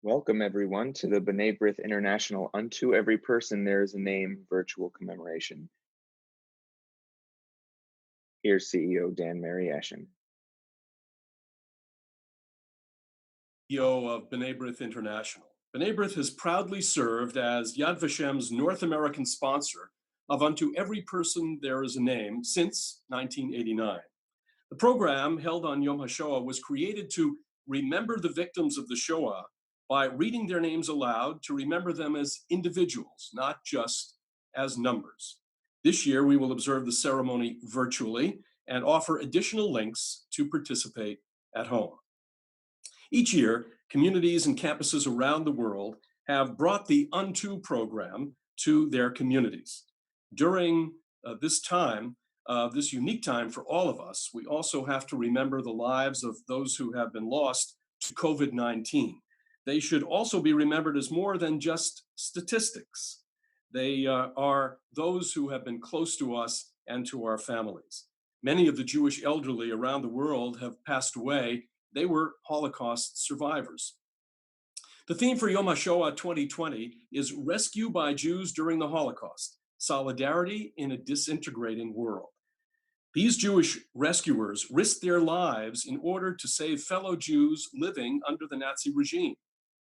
Welcome, everyone, to the B'nai B'rith International Unto Every Person There Is a Name virtual commemoration. Here's CEO Dan Mariashin. CEO of B'nai B'rith International. B'nai B'rith has proudly served as Yad Vashem's North American sponsor of Unto Every Person There Is a Name since 1989. The program, held on Yom Hashoah, was created to remember the victims of the Shoah by reading their names aloud to remember them as individuals, not just as numbers. This year, we will observe the ceremony virtually and offer additional links to participate at home. Each year, communities and campuses around the world have brought the Unto program to their communities. During this unique time for all of us, we also have to remember the lives of those who have been lost to COVID-19. They should also be remembered as more than just statistics. They are those who have been close to us and to our families. Many of the Jewish elderly around the world have passed away. They were Holocaust survivors. The theme for Yom Hashoah 2020 is Rescue by Jews During the Holocaust, Solidarity in a Disintegrating World. These Jewish rescuers risked their lives in order to save fellow Jews living under the Nazi regime.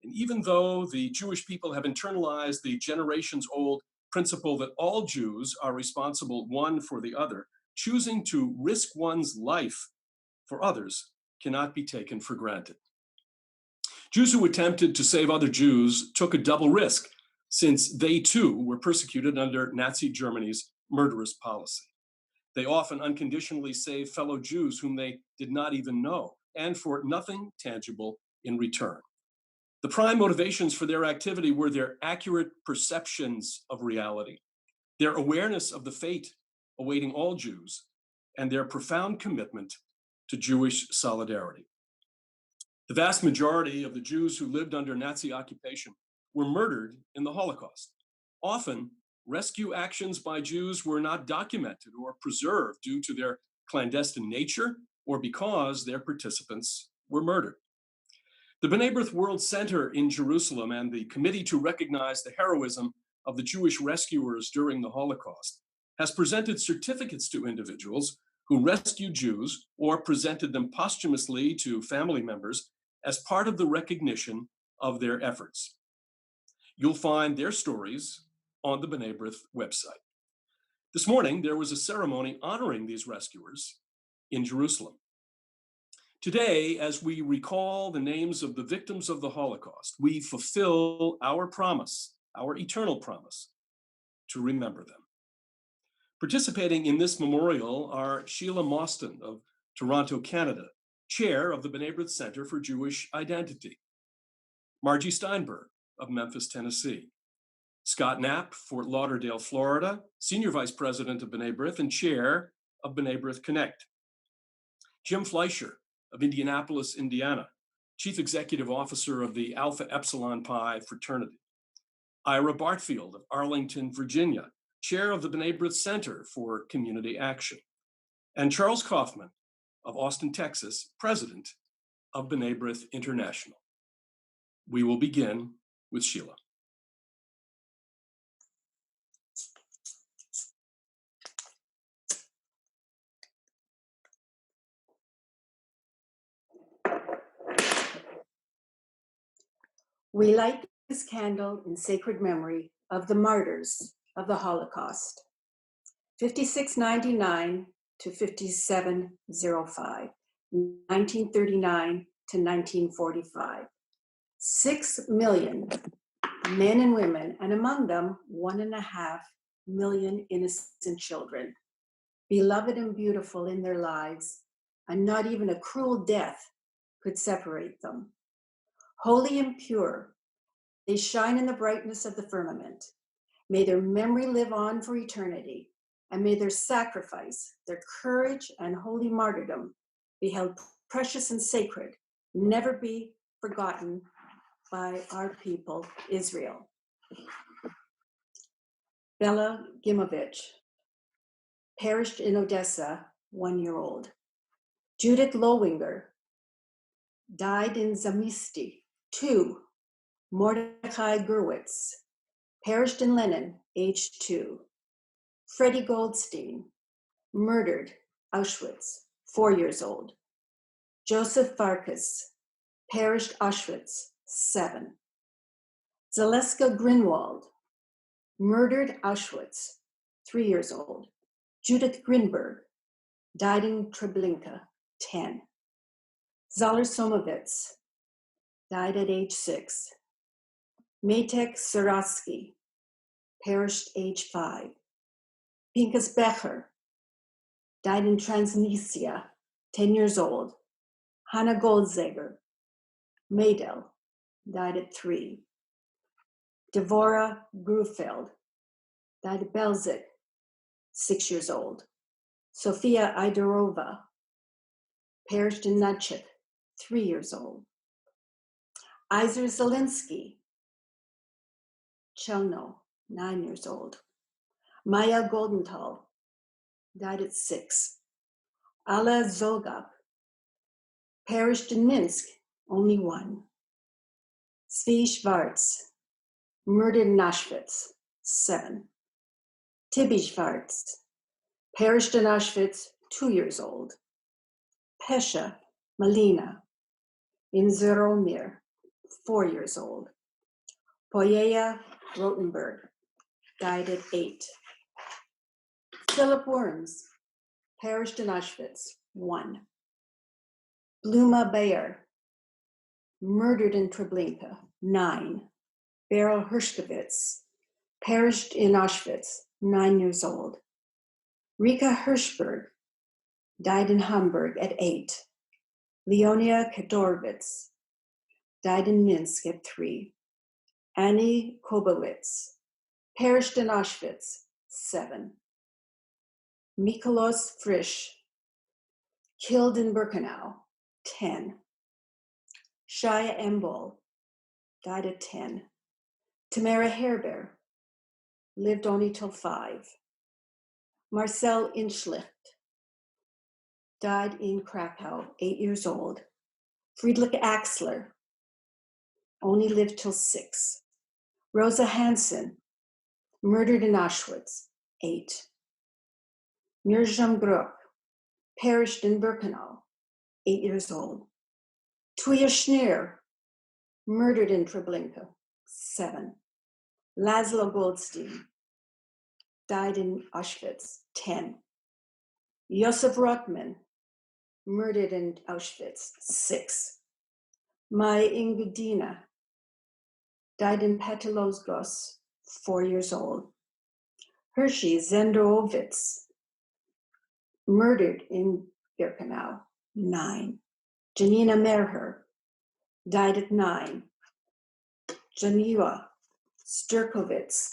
And even though the Jewish people have internalized the generations-old principle that all Jews are responsible one for the other, choosing to risk one's life for others cannot be taken for granted. Jews who attempted to save other Jews took a double risk, since they too were persecuted under Nazi Germany's murderous policy. They often unconditionally saved fellow Jews whom they did not even know, and for nothing tangible in return. The prime motivations for their activity were their accurate perceptions of reality, their awareness of the fate awaiting all Jews, and their profound commitment to Jewish solidarity. The vast majority of the Jews who lived under Nazi occupation were murdered in the Holocaust. Often, rescue actions by Jews were not documented or preserved due to their clandestine nature or because their participants were murdered. The B'nai B'rith World Center in Jerusalem and the Committee to Recognize the Heroism of the Jewish Rescuers During the Holocaust has presented certificates to individuals who rescued Jews or presented them posthumously to family members as part of the recognition of their efforts. You'll find their stories on the B'nai B'rith website. This morning, there was a ceremony honoring these rescuers in Jerusalem. Today, as we recall the names of the victims of the Holocaust, we fulfill our promise, our eternal promise, to remember them. Participating in this memorial are Sheila Mostyn of Toronto, Canada, chair of the B'nai B'rith Center for Jewish Identity; Margie Steinberg of Memphis, Tennessee; Scott Knapp, Fort Lauderdale, Florida, senior vice president of B'nai B'rith and chair of B'nai B'rith Connect; Jim Fleischer of Indianapolis, Indiana, chief executive officer of the Alpha Epsilon Pi fraternity; Ira Bartfield of Arlington, Virginia, chair of the B'nai B'rith Center for Community Action; and Charles Kaufman of Austin, Texas, president of B'nai B'rith International. We will begin with Sheila. We light this candle in sacred memory of the martyrs of the Holocaust, 5699 to 5705, 1939 to 1945. 6 million men and women, and among them 1.5 million innocent children, beloved and beautiful in their lives, and not even a cruel death could separate them. Holy and pure, they shine in the brightness of the firmament. May their memory live on for eternity, and may their sacrifice, their courage, and holy martyrdom be held precious and sacred, never be forgotten by our people, Israel. Bella Gimovich perished in Odessa, 1-year-old. Judith Lowinger died in Zamisti, 2, Mordechai Gurwitz, perished in Lenin, age 2. Freddie Goldstein, murdered, Auschwitz, 4 years old. Joseph Farkas, perished Auschwitz, 7. Zaleska Grinwald, murdered Auschwitz, 3 years old. Judith Grinberg, died in Treblinka, 10. Zoller Somovitz, died at age 6. Matek Saratsky, perished age 5. Pinkas Becher, died in Transnistria, 10 years old. Hannah Goldzager, Maydel, died at 3. Devora Grufeld, died at Belzig, 6 years old. Sofia Idorova, perished in Natchik, 3 years old. Izer Zelinsky, Chelno, 9 years old. Maya Goldenthal, died at 6. Alla Zolgak, perished in Minsk, only 1. Zvi Schwartz, murdered in Auschwitz, 7. Tibi Schwartz, perished in Auschwitz, 2 years old. Pesha Malina, in Zeromir, 4 years old. Poyeya Rotenberg, died at 8. Philip Worms, perished in Auschwitz, 1. Bluma Bayer, murdered in Treblinka, 9. Beryl Hershkovitz, perished in Auschwitz, 9 years old. Rika Hirschberg, died in Hamburg at 8. Leonia Kedorowitz, died in Minsk at 3. Annie Kobowitz, perished in Auschwitz, 7. Mikolos Frisch, killed in Birkenau, 10. Shaya Embol, died at 10. Tamara Herber, lived only till 5. Marcel Inschlicht, died in Krakow, 8 years old. Friedrich Axler, only lived till 6. Rosa Hansen, murdered in Auschwitz, 8. Mirjam Bruck, perished in Birkenau, 8 years old. Tuya Schneer, murdered in Treblinka, 7. Laszlo Goldstein, died in Auschwitz, 10. Josef Rotman, murdered in Auschwitz, 6. Maya Ingudina, died in Petalozgos, 4 years old. Hershey Zenderowitz, murdered in Birkenau, 9. Janina Merher, died at 9. Janiwa Sturkovitz,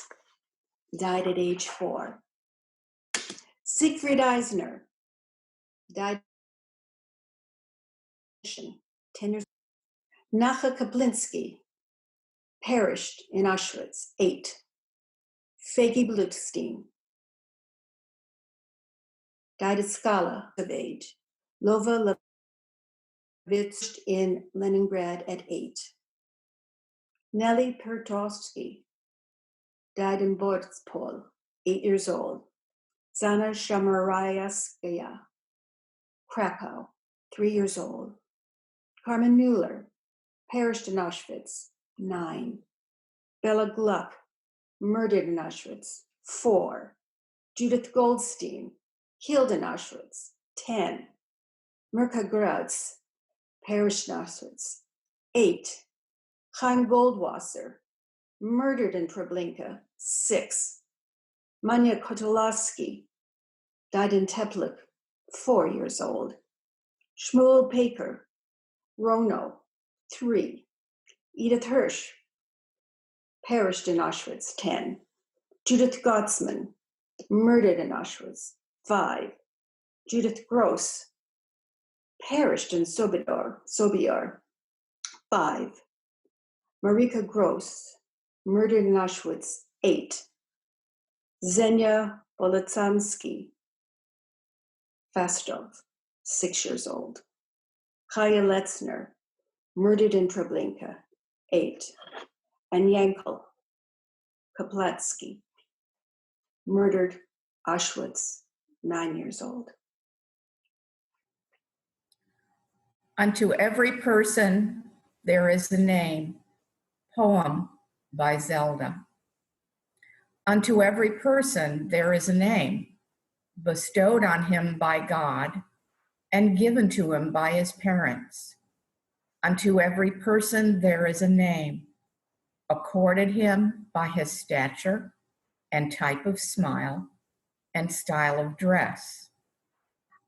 died at age 4. Siegfried Eisner, died 10 years. Nacha Kaplinsky, perished in Auschwitz, 8. Fegi Blutstein, died at Skala of age. Lova Levitz in Leningrad at 8. Nelly Pertovsky, died in Borzpol, 8 years old. Zana Shamarayaskaya, Krakow, 3 years old. Carmen Mueller, perished in Auschwitz, 9. Bella Gluck, murdered in Auschwitz, 4. Judith Goldstein, killed in Auschwitz, 10. Mirka Grutz, perished in Auschwitz, 8. Chaim Goldwasser, murdered in Treblinka, 6. Manya Kotolowski, died in Teplik, 4 years old. Shmuel Paker, Rono, 3. Edith Hirsch, perished in Auschwitz, 10. Judith Gottsman, murdered in Auschwitz, 5. Judith Gross, perished in Sobiar, 5. Marika Gross, murdered in Auschwitz, 8. Zenya Bolotsansky, Fastov, 6 years old. Chaya Letzner, murdered in Treblinka, 8. and Yankel Kaplatsky, murdered Auschwitz, 9 years old. Unto every person there is a name. Poem by Zelda. Unto every person there is a name, bestowed on him by God and given to him by his parents. Unto every person there is a name, accorded him by his stature and type of smile and style of dress.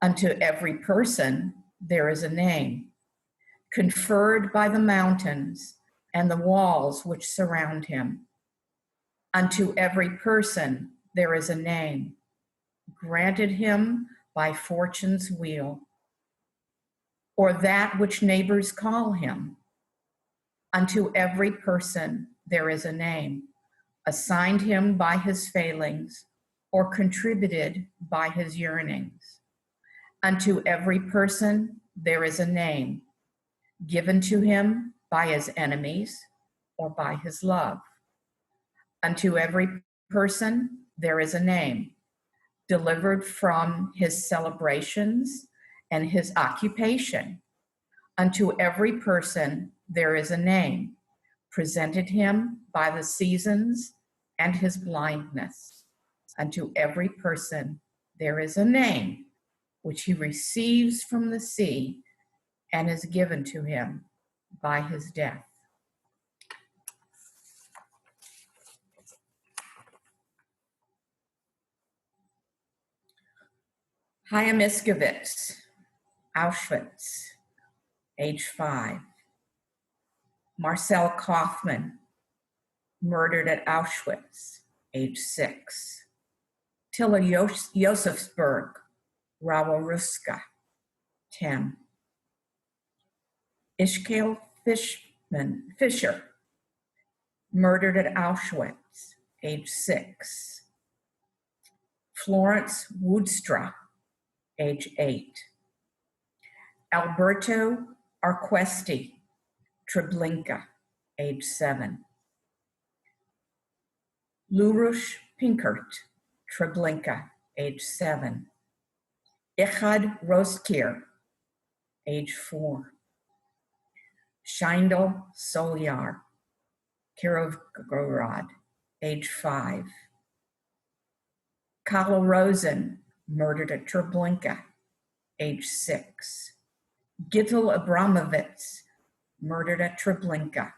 Unto every person there is a name, conferred by the mountains and the walls which surround him. Unto every person there is a name, granted him by fortune's wheel, or that which neighbors call him. Unto every person there is a name, assigned him by his failings, or contributed by his yearnings. Unto every person there is a name, given to him by his enemies or by his love. Unto every person there is a name, delivered from his celebrations and his occupation. Unto every person there is a name, presented him by the seasons and his blindness. Unto every person there is a name, which he receives from the sea and is given to him by his death. Chaim Iskevitz, Auschwitz, age 5. Marcel Kaufman, murdered at Auschwitz, age 6. Tilla Josefsberg, Rawaruska, 10. Ishkael Fisher, murdered at Auschwitz, age 6. Florence Woodstra, age 8. Alberto Arquesti, Treblinka, age 7. Lurush Pinkert, Treblinka, age 7. Ichad Roskir, age 4. Sheindel Solyar, Kirovgrad, age 5. Kala Rosen, murdered at Treblinka, age 6. Gittel Abramovitz, murdered at Treblinka,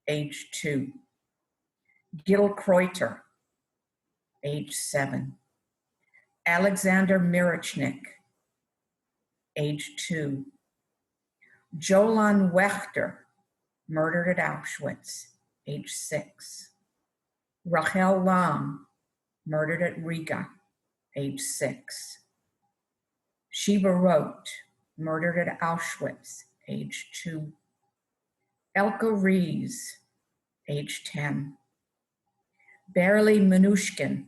age 2. Gil Kreuter, age 7. Alexander Mirochnik, age 2. Jolan Wechter, murdered at Auschwitz, age 6. Rachel Lam, murdered at Riga, age 6. Shiva Rote, murdered at Auschwitz, age 2. Elka Rees, age 10. Barely Minushkin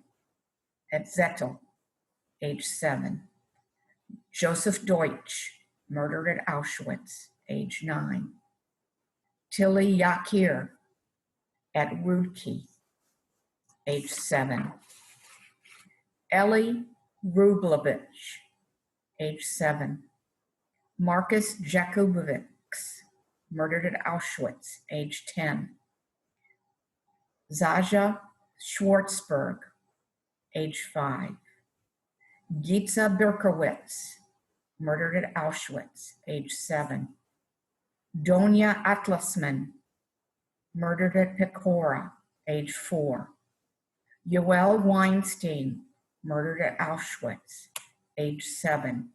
at Zettel, age 7. Joseph Deutsch, murdered at Auschwitz, age 9. Tilly Yakir at Rudki, age 7. Eli Rublovich, age 7. Marcus Jakubowicz, murdered at Auschwitz, age 10. Zaja Schwartzberg, age 5. Gitza Berkowitz, murdered at Auschwitz, age 7. Donia Atlasman, murdered at Pecora, age 4. Yoel Weinstein, murdered at Auschwitz, age 7.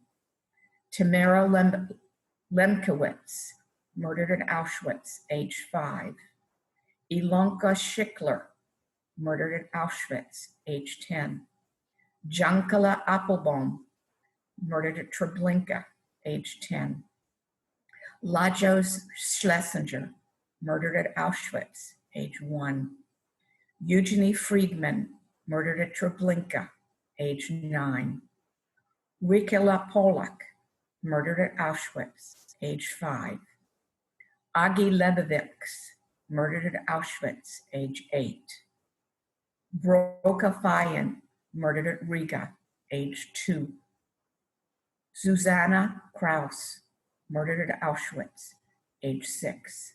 Tamara Lemkowitz, murdered at Auschwitz, age 5. Ilonka Schickler, murdered at Auschwitz, age 10. Jankala Appelbaum, murdered at Treblinka, age 10. Lajos Schlesinger, murdered at Auschwitz, age 1. Eugenie Friedman, murdered at Treblinka, age 9. Rikela Polak, murdered at Auschwitz, age 5. Agi Lebovitz, murdered at Auschwitz, age 8. Broka Fayan, murdered at Riga, age 2. Susanna Kraus, murdered at Auschwitz, age 6.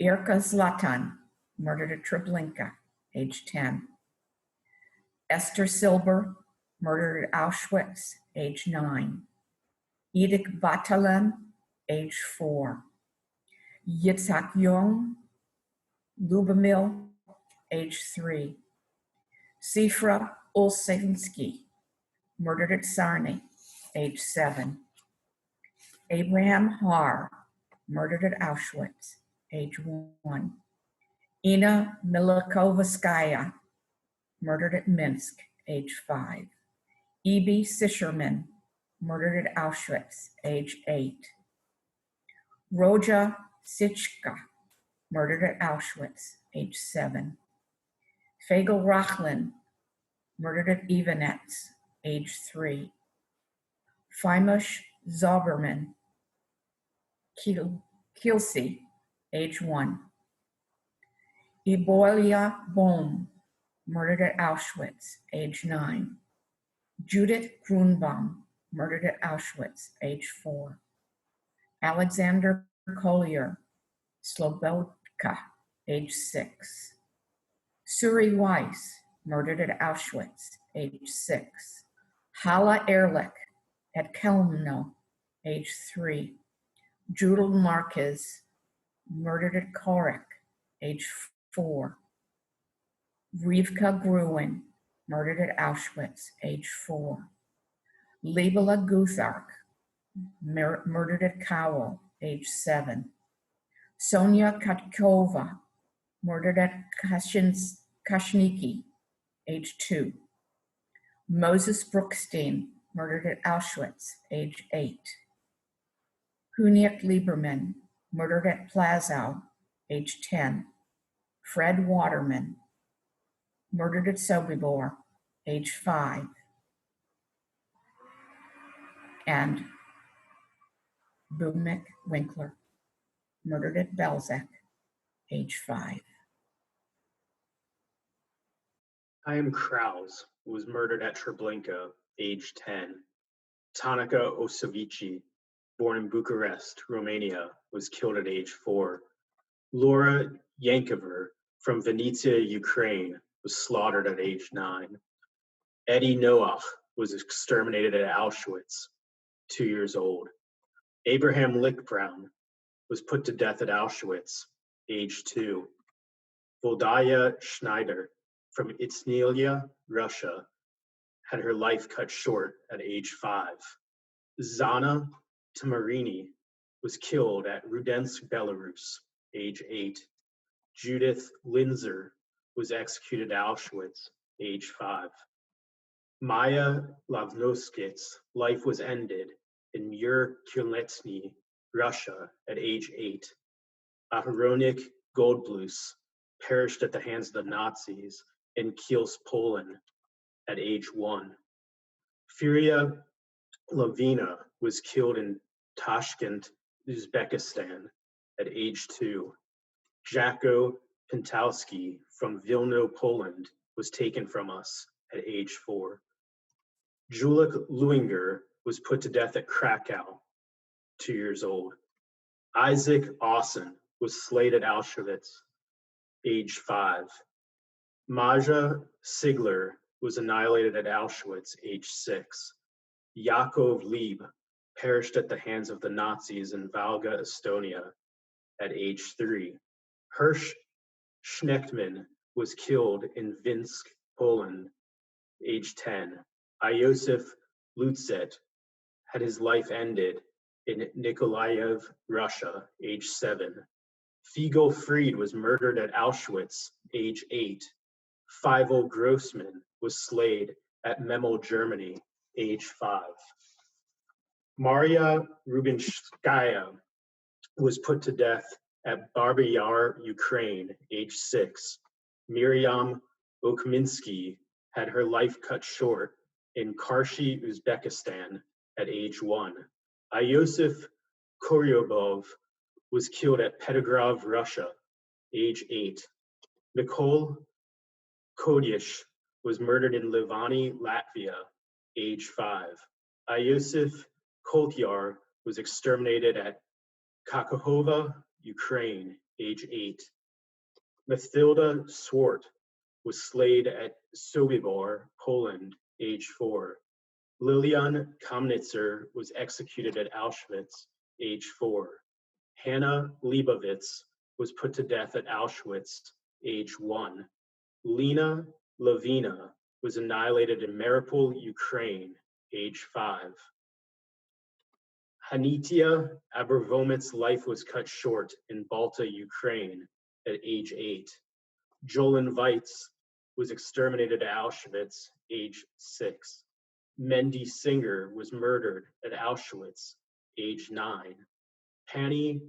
Irka Zlatan, murdered at Treblinka, age 10. Esther Silber, murdered at Auschwitz, age 9. Edith Vatanen, age 4. Yitzhak Young Lubomil, age 3. Sifra Olsensky, murdered at Sarny, age 7. Abraham Har, murdered at Auschwitz, age 1. Ina Milikovaskaya, murdered at Minsk, age 5. E.B. Sisherman, murdered at Auschwitz, age 8. Roja Sichka, murdered at Auschwitz, age 7. Fagel Rachlin, murdered at Ivanets, age 3. Fimush Zauberman Kielce, age 1. Ebolia Bohm, murdered at Auschwitz, age 9. Judith Grunbaum, murdered at Auschwitz, age 4. Alexander Collier Slobodka, age 6. Suri Weiss, murdered at Auschwitz, age 6. Hala Ehrlich at Kelmno, age 3. Judel Marquez, murdered at Korek, age 4. Rivka Gruen, murdered at Auschwitz, age 4. Libela Guthark, murdered at Kowal, age 7. Sonia Katkova, murdered at Kashniki, age 2. Moses Brookstein, murdered at Auschwitz, age 8. Huniak Lieberman, murdered at Plazow, age 10. Fred Waterman, murdered at Sobibor, age 5. And Bumik Winkler, murdered at Belzec, age 5. Chaim Kraus was murdered at Treblinka, age 10. Tanica Osavici, born in Bucharest, Romania, was killed at age 4. Laura Yankover from Vinnytsia, Ukraine, was slaughtered at age 9. Eddie Noach was exterminated at Auschwitz, 2 years old. Abraham Lickbrown was put to death at Auschwitz, age 2. Voldaya Schneider from Itsnelia, Russia, had her life cut short at age 5. Zana Tamarini was killed at Rudensk, Belarus, age 8. Judith Linzer was executed at Auschwitz, age 5. Maya Lavnoskit's life was ended in Mur-Kuletsny, Russia, at age 8. Aharonik Goldblues perished at the hands of the Nazis in Kielce, Poland, at age 1. Furia Lavina was killed in Tashkent, Uzbekistan, at age 2. Jacko Pintowski from Vilno, Poland, was taken from us at age 4. Julik Luinger was put to death at Krakow, 2 years old. Isaac Austin was slayed at Auschwitz, age 5. Maja Sigler was annihilated at Auschwitz, age 6. Yakov Lieb perished at the hands of the Nazis in Valga, Estonia, at age 3. Hirsch Schneckman was killed in Vinsk, Poland, age 10. Iosif Lutzet had his life ended in Nikolaev, Russia, age 7. Fiegel Fried was murdered at Auschwitz, age 8. Feivel Grossman was slayed at Memel, Germany, age 5. Maria Rubinskaya was put to death at Babi Yar, Ukraine, age 6. Miriam Okminsky had her life cut short in Karshi, Uzbekistan, at age 1. Iosif Koryobov was killed at Petrograd, Russia, age 8. Nicole Kodish was murdered in Livani, Latvia, age 5. Iosif Koltyar was exterminated at Kakahova, Ukraine, age 8. Mathilda Swart was slayed at Sobibor, Poland, age 4. Lilian Kamnitzer was executed at Auschwitz, age 4. Hannah Leibovitz was put to death at Auschwitz, age 1. Lena Lavina was annihilated in Mariupol, Ukraine, age 5. Hanitia Abramovitz's life was cut short in Balta, Ukraine, at age 8. Jolin Weitz was exterminated at Auschwitz, age 6. Mendy Singer was murdered at Auschwitz, age 9. Pani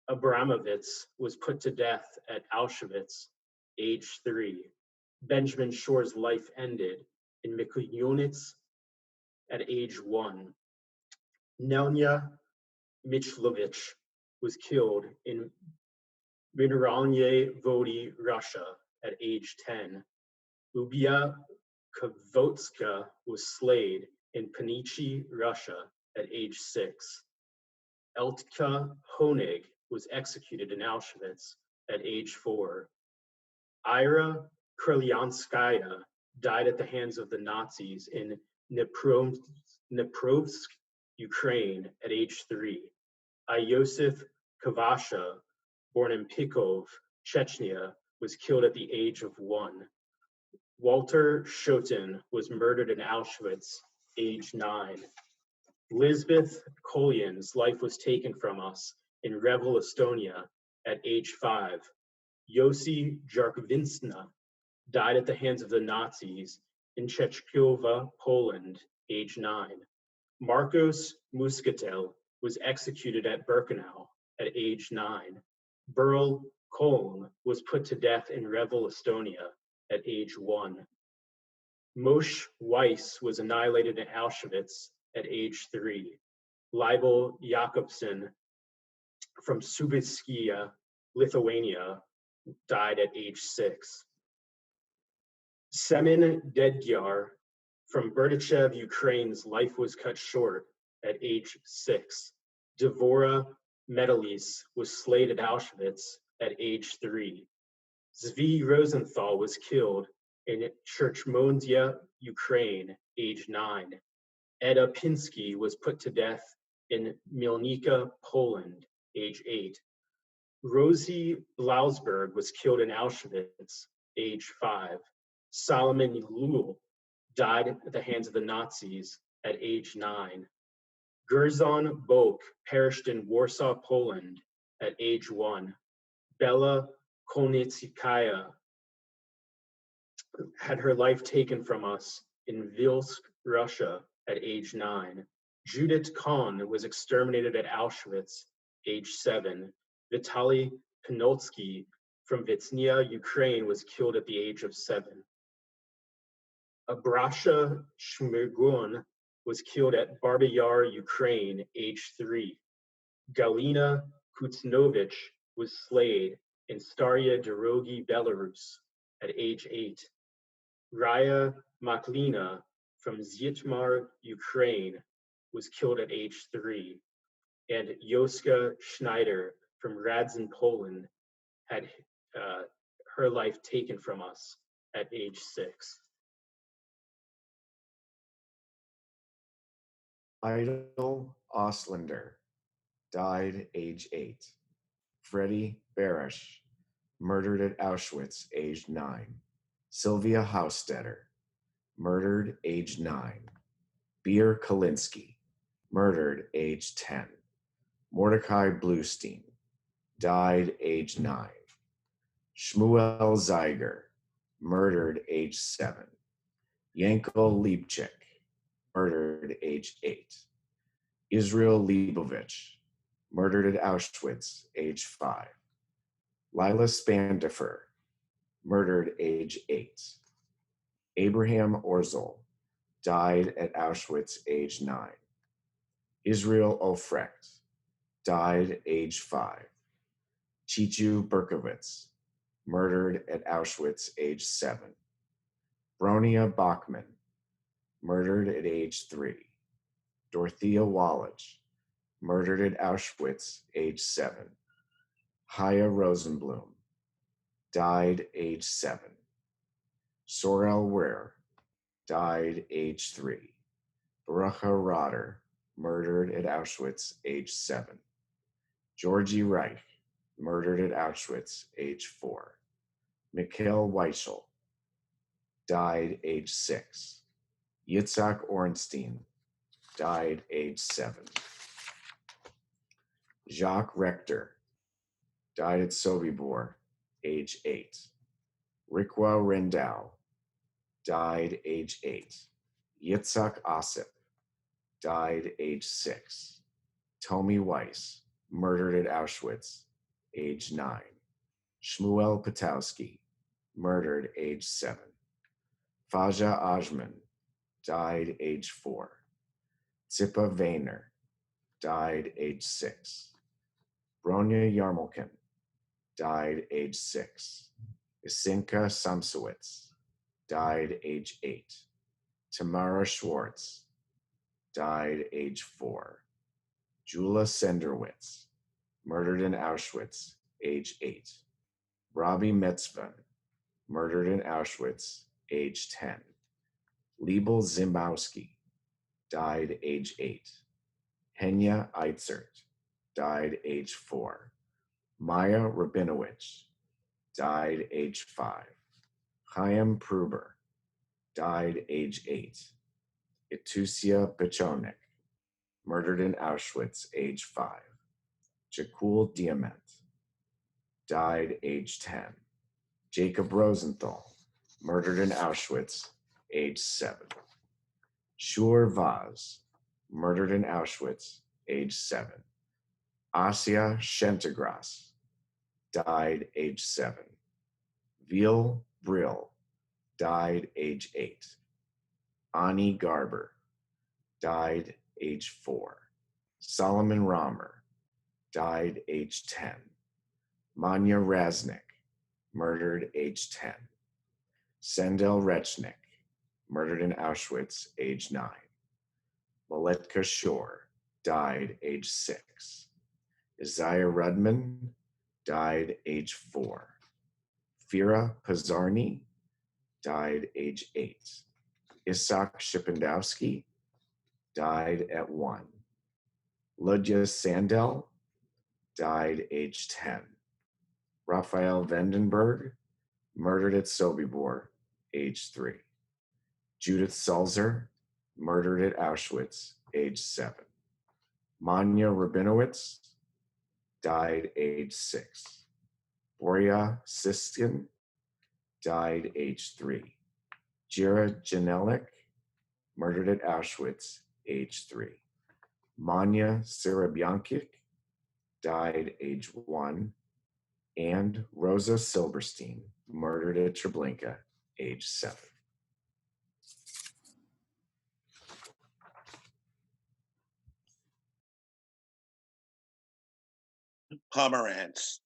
Abramovitz was put to death at Auschwitz, age 3. Benjamin Shore's life ended in Mikulyonitz at age 1. Nelnya Michlovich was killed in Mineralnie Vody, Russia, at age 10. Lubia Kavotska was slayed in Panichi, Russia, at age 6. Eltka Honig was executed in Auschwitz at age 4. Ira Krylyanskaya died at the hands of the Nazis in Dniprovsk, Ukraine, at age 3. Iosif Kavasha, born in Pikov, Chechnya, was killed at the age of 1. Walter Schoten was murdered in Auschwitz, age 9. Lisbeth Kolyan's life was taken from us in Revel, Estonia, at age 5. Yossi Jarkvinsna died at the hands of the Nazis in Chechkova, Poland, age 9. Marcos Muscatel was executed at Birkenau at age 9. Burl Koln was put to death in Revel, Estonia, at age 1. Moshe Weiss was annihilated in Auschwitz at age 3. Leibel Jakobsen from Subiskia, Lithuania, died at age 6. Semin Dedgyar from Berdichev, Ukraine's life was cut short at age 6. Devora Medalis was slayed at Auschwitz at age 3. Zvi Rosenthal was killed in Churchmondia, Ukraine, age 9. Eda Pinsky was put to death in Mielnica, Poland, age 8. Rosie Blausberg was killed in Auschwitz, age 5. Solomon Lul died at the hands of the Nazis at age 9. Gerzon Bok perished in Warsaw, Poland, at age 1. Bella Kolnitskaya had her life taken from us in Vilsk, Russia, at age 9. Judith Kahn was exterminated at Auschwitz, age 7. Vitaly Penolsky from Vitsnia, Ukraine, was killed at the age of 7. Abrasha Shmirgun was killed at Babi Yar, Ukraine, age 3. Galina Kutsnovich was slayed in Starya Dorogi, Belarus, at age 8. Raya Maklina from Zhytomyr, Ukraine, was killed at age 3. And Yoska Schneider from Radzin, Poland, had her life taken from us at age 6. Idle Oslander died age 8. Freddie Barish, murdered at Auschwitz, age 9. Sylvia Haustetter, murdered, age 9. Beer Kalinsky, murdered, age 10. Mordecai Bluestein, died, age 9. Shmuel Zeiger, murdered, age 7. Yanko Liebchik, murdered, age 8. Israel Leibovich, murdered at Auschwitz, age 5. Lila Spandifer, murdered, age 8. Abraham Orzel, died at Auschwitz, age 9. Israel Ofrecht, died, age 5. Chichu Berkowitz, murdered at Auschwitz, age 7. Bronia Bachman, murdered at age 3. Dorothea Wallach, murdered at Auschwitz, age 7. Haya Rosenblum, died age 7. Sorel Ware, died age 3. Barucha Rotter, murdered at Auschwitz, age 7. Georgie Reich, murdered at Auschwitz, age 4. Mikhail Weichel, died age 6. Yitzhak Orenstein, died age 7. Jacques Rector, died at Sobibor, age 8. Rikwa Rendau, died age 8. Yitzhak Osip, died age 6. Tomi Weiss, murdered at Auschwitz, age 9. Shmuel Patowski, murdered age 7. Faja Ajman, died age 4. Zippa Vayner, died age 6. Bronya Yarmulkin, died age 6. Isinka Samsowitz, died age 8. Tamara Schwartz, died age 4. Jula Senderwitz, murdered in Auschwitz, age 8. Robbie Metzvan, murdered in Auschwitz, age 10. Liebel Zimbowski, died age 8. Henya Eitzert, died age 4. Maya Rabinowitz, died age 5. Chaim Pruber, died age 8. Itusia Pechonik, murdered in Auschwitz, age 5. Jakul Diamant, died age 10. Jacob Rosenthal, murdered in Auschwitz, age 7. Shur Vaz, murdered in Auschwitz, age 7. Asya Shentegras, died age 7. Veal Brill, died age 8. Ani Garber, died age 4. Solomon Romer, died age 10. Manya Raznik, murdered age 10. Sendel Rechnik, murdered in Auschwitz, age 9. Maletka Shore, died age 6. Isaiah Rudman, died age 4. Fira Pazarni, died age 8. Isak Shipendowski, died at 1. Ludya Sandel, died age 10. Raphael Vandenberg, murdered at Sobibor, age 3. Judith Sulzer, murdered at Auschwitz, age 7. Manya Rabinowitz, died age 6. Boria Siskin, died age 3. Jira Janelik, murdered at Auschwitz, age 3. Manya Serebyankik, died age 1. And Rosa Silberstein, murdered at Treblinka, age 7. Commemorates,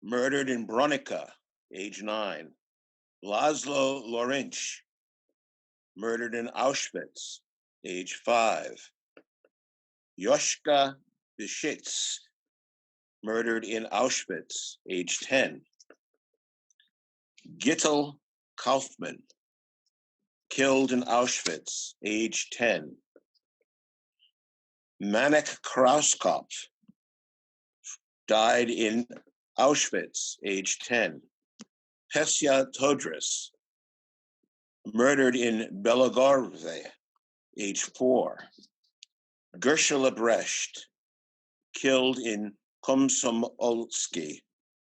murdered in Bronica, age 9. Laszlo Lorinch, murdered in Auschwitz, age 5. Yoshka Bishitz, murdered in Auschwitz, age 10. Gittel Kaufman, killed in Auschwitz, age 10. Manek Krauskopf, died in Auschwitz, age 10. Pesya Todris, murdered in Belogorze, age 4. Gershela Brecht, killed in Komsomolsky,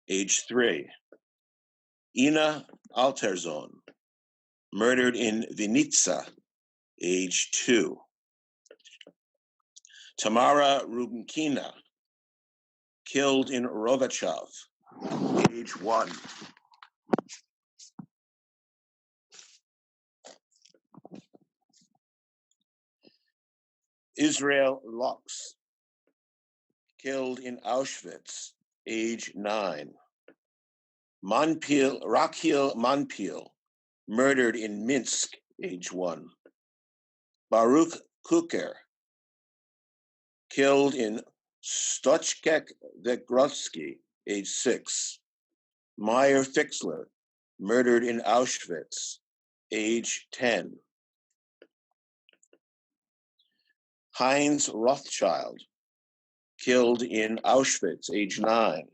age 3. Ina Alterzon, murdered in Vinitsa, age 2. Tamara Rubenkina, killed in Rogachev, age 1. Israel Lux, killed in Auschwitz, age 9. Rakhil Manpil, murdered in Minsk, age 1. Baruch Kuker, killed in Stochkek Vegrodsky, age 6. Meyer Fixler, murdered in Auschwitz, age 10. Heinz Rothschild, killed in Auschwitz, age 9.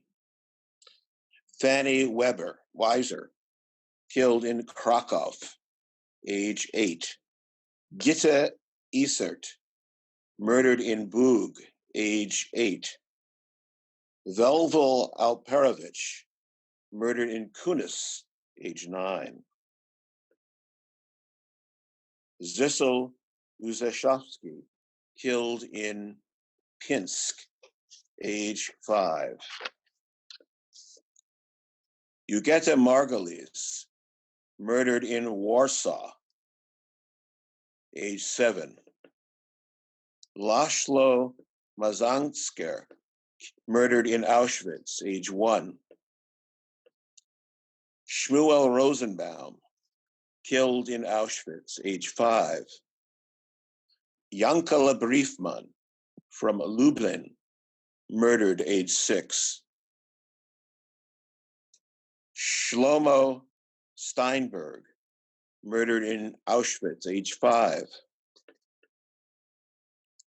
Fanny Weiser, killed in Krakow, age 8. Gitta Isert, murdered in Bug, age 8. Velvel Alperovich, murdered in Kunis, age 9. Zissel Uzeshovsky, killed in Pinsk, age 5. Yugeta Margulies, murdered in Warsaw, age 7. Laszlo Mazansker, murdered in Auschwitz, age 1. Shmuel Rosenbaum, killed in Auschwitz, age 5. Yankala Briefman, from Lublin, murdered, age 6. Shlomo Steinberg, murdered in Auschwitz, age 5.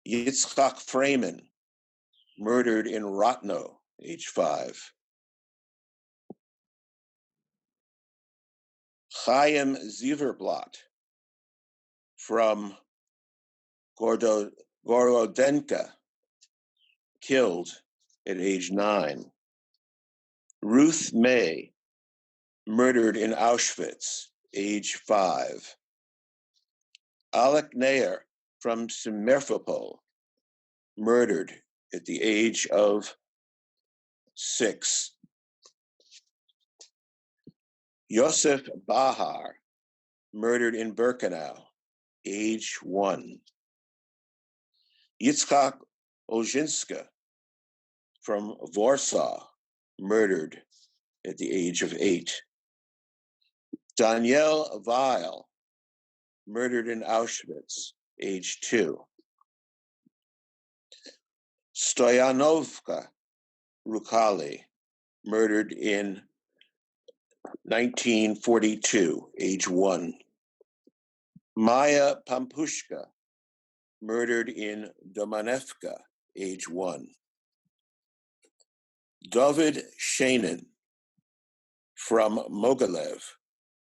Yitzchak Freeman, murdered in Rotno, age 5. Chaim Zieverblatt, from Gorodenka, killed at age 9. Ruth May, murdered in Auschwitz, age 5. Alec Nair, from Simferopol, murdered at the age of 6. Yosef Bahar, murdered in Birkenau, age 1. Yitzhak Ojinska, from Warsaw, murdered at the age of 8. Danielle Weil, murdered in Auschwitz, age 2. Stoyanovka Rukali, murdered in 1942, age 1. Maya Pampushka, murdered in Domanevka, age 1. David Shainin, from Mogilev,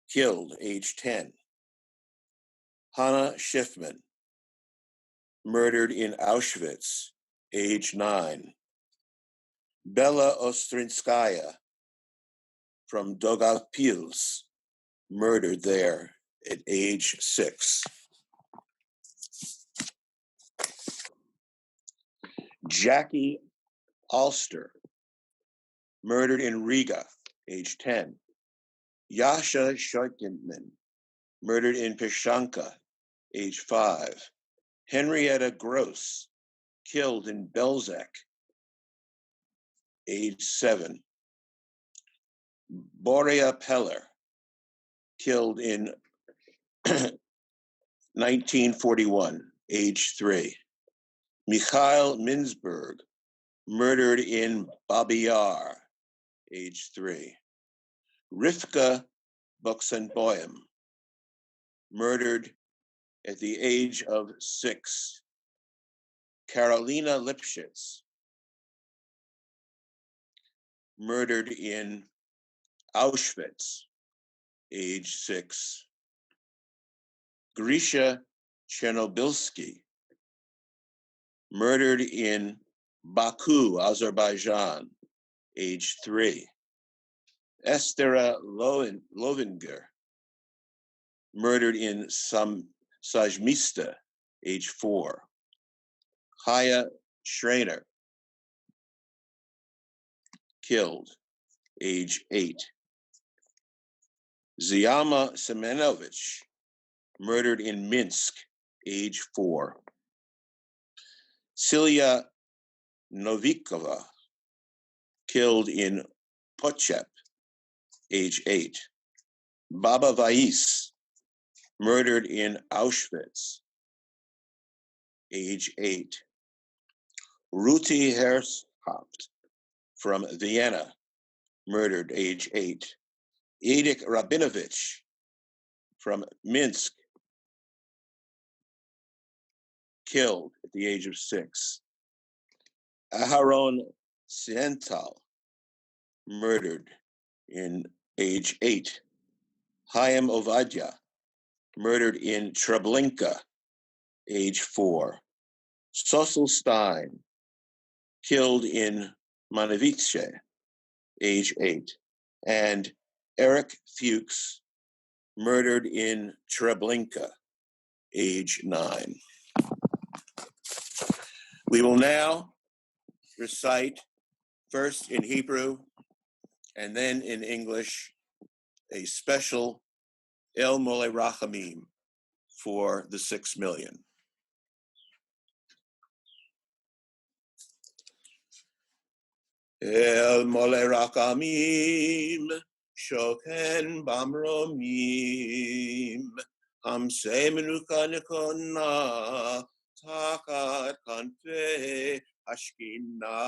killed, age 10. Hannah Schiffman, murdered in Auschwitz, age 9. Bella Ostrinskaya, from Daugavpils, murdered there at age 6. Jackie Alster, murdered in Riga, age 10. Yasha Shoikinman, murdered in Pishanka, age 5. Henrietta Gross, killed in Belzec, age 7. Borea Peller, killed in 1941, age 3. Mikhail Minzberg, murdered in Babi Yar, age 3. Rivka Boksenboim, murdered at the age of 6. Carolina Lipschitz, murdered in Auschwitz, age 6. Grisha Chernobylsky, murdered in Baku, Azerbaijan, age 3. Estera Lovinger, murdered in Sajmista, age 4. Chaya Schreiner, killed, age 8. Zyama Semenovich, murdered in Minsk, age 4. Celia Novikova, killed in Pochep, age 8. Baba Vais, murdered in Auschwitz, age 8. Ruti Hershaupt from Vienna, murdered, age 8. Edith Rabinovich from Minsk, killed at the age of 6. Aharon Siental, murdered in age 8. Chaim Ovadia, murdered in Treblinka, age 4. Sossel Stein, killed in Manovice, age 8. And Eric Fuchs, murdered in Treblinka, age 9. We will now recite, first in Hebrew and then in English, a special El Mole Rachamim for the 6 million. El Mole Rachamim, Shoken Bamromim, Hamse Menuka Nekona, Takat Kanfe Ashkina,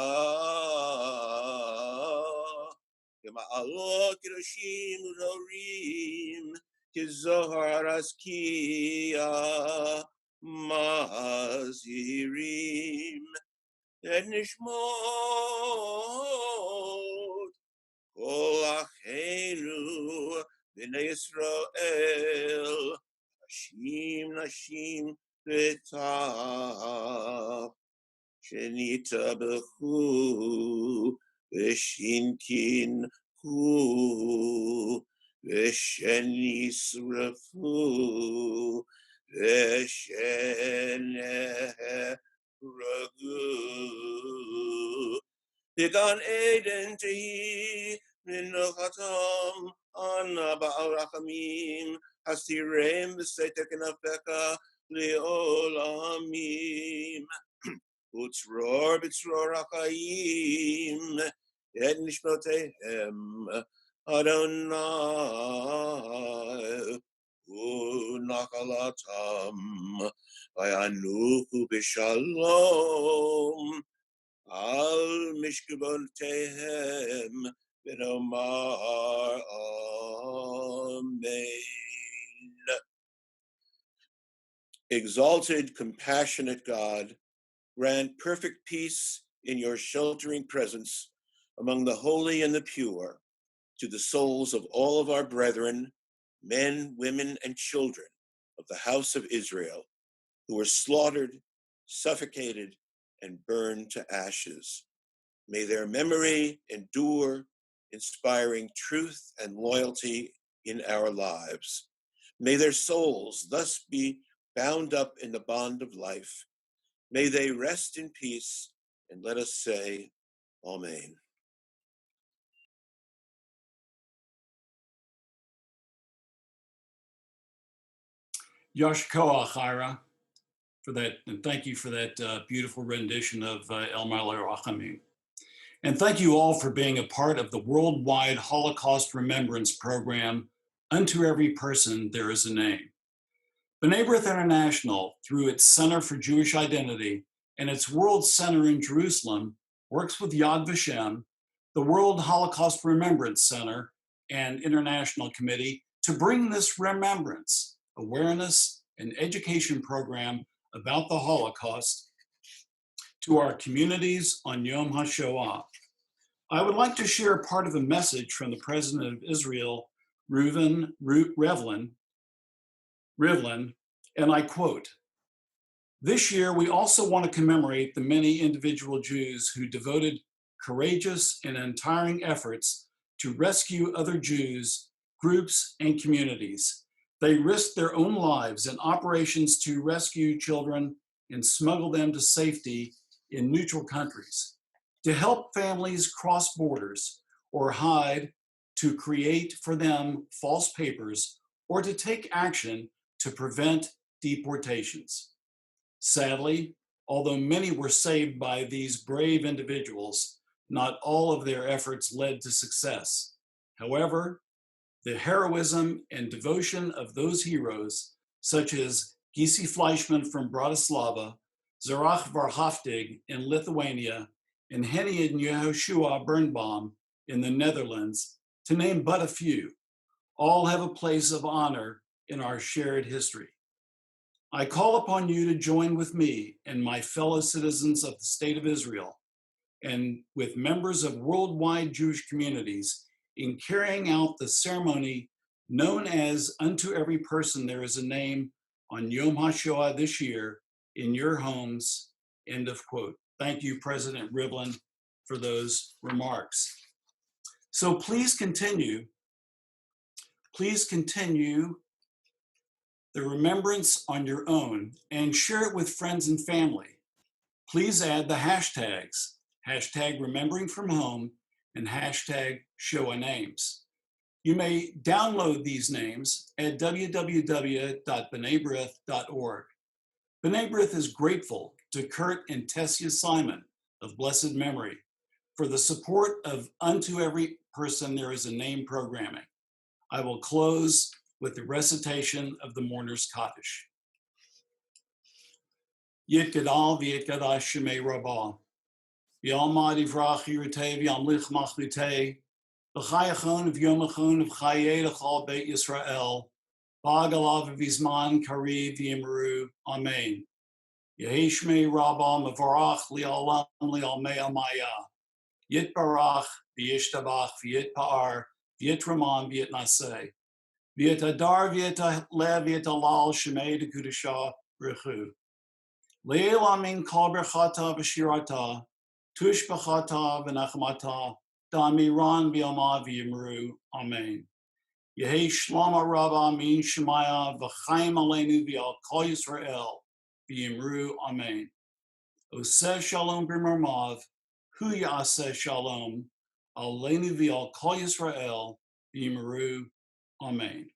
Ma'alot Kiroshim Urorim, Kizohar Askia, Mazirim, Nishmot, Kol Achenu, B'nai Yisrael, Nashim, Nashim, B'tah, Shenita B'chu, V'shinkin hu, V'shenisrafu, V'shenehragu. V'gan Eden tehi, Minochatam, Anna Ba'al Rachamim, Hasirem V'setek Nafeka, Le'olamim. Utzror b'tzror hakayim, et nishmotehem, Adonai, unakalatam, vayanuchu b'shalom, al mishkabontehem, v'nomar amen. Exalted, compassionate God, grant perfect peace in your sheltering presence among the holy and the pure, to the souls of all of our brethren, men, women, and children of the house of Israel, who were slaughtered, suffocated, and burned to ashes. May their memory endure, inspiring truth and loyalty in our lives. May their souls thus be bound up in the bond of life. May they rest in peace, and let us say, Amen. Yashkoa Chaira for that, and thank you for that beautiful rendition of El Mole Rachamim. And thank you all for being a part of the worldwide Holocaust Remembrance Program, Unto Every Person There Is a Name. B'nai B'rith International, through its Center for Jewish Identity and its World Center in Jerusalem, works with Yad Vashem, the World Holocaust Remembrance Center, and International Committee to bring this remembrance, awareness, and education program about the Holocaust to our communities on Yom HaShoah. I would like to share part of a message from the President of Israel, Rivlin, and I quote, "This year, we also want to commemorate the many individual Jews who devoted courageous and untiring efforts to rescue other Jews, groups, and communities. They risked their own lives in operations to rescue children and smuggle them to safety in neutral countries, to help families cross borders or hide, to create for them false papers, or to take action to prevent deportations. Sadly, Although many were saved by these brave individuals, not all of their efforts led to success. However, the heroism and devotion of those heroes, such as Gisi Fleischman from Bratislava, Zerach Varhaftig in Lithuania, and Henny and Yehoshua Birnbaum in the Netherlands, to name but a few, all have a place of honor in our shared history. I call upon you to join with me and my fellow citizens of the State of Israel and with members of worldwide Jewish communities in carrying out the ceremony known as Unto Every Person There Is a Name on Yom HaShoah this year in your homes, end of quote. Thank you, President Rivlin, for those remarks. So please continue the remembrance on your own and share it with friends and family. Please add the hashtags, hashtag remembering from home and hashtag Shoah names. You may download these names at www.b'nai-b'rith.org. B'nai B'rith is grateful to Kurt and Tessia Simon of blessed memory for the support of Unto Every Person There Is a Name programming. I will close with the recitation of the Mourner's Kaddish. Yit Gadal v'yit Gadash Shemei Rabbah. V'yalmad Yivrach Yiratei v'yamlich Machlitei. V'chayachon v'yomachon v'chayei l'chal Beit Yisrael. V'agalav v'zman kariv v'yimru. Amen. Yehi Shmei Rabbah mevarach li'olam li'almei amaya. Yit barach v'yishtabach v'yit pa'ar v'yit ramam v'yit naseh. V'yit adar v'yit lev v'yit alal shemei dekudashah b'rechu. Le'el amin kol berchata v'shirata, tush b'chata v'nachmata, da'amiran v'yama v'yimru. Amen. Yehi shlama rabba min shemaya v'chaim aleinu v'yal kol Yisrael v'yimru. Amen. Oseh shalom b'mermav, hu yaseh shalom, aleinu v'yal kol Yisrael v'yimru. Amen.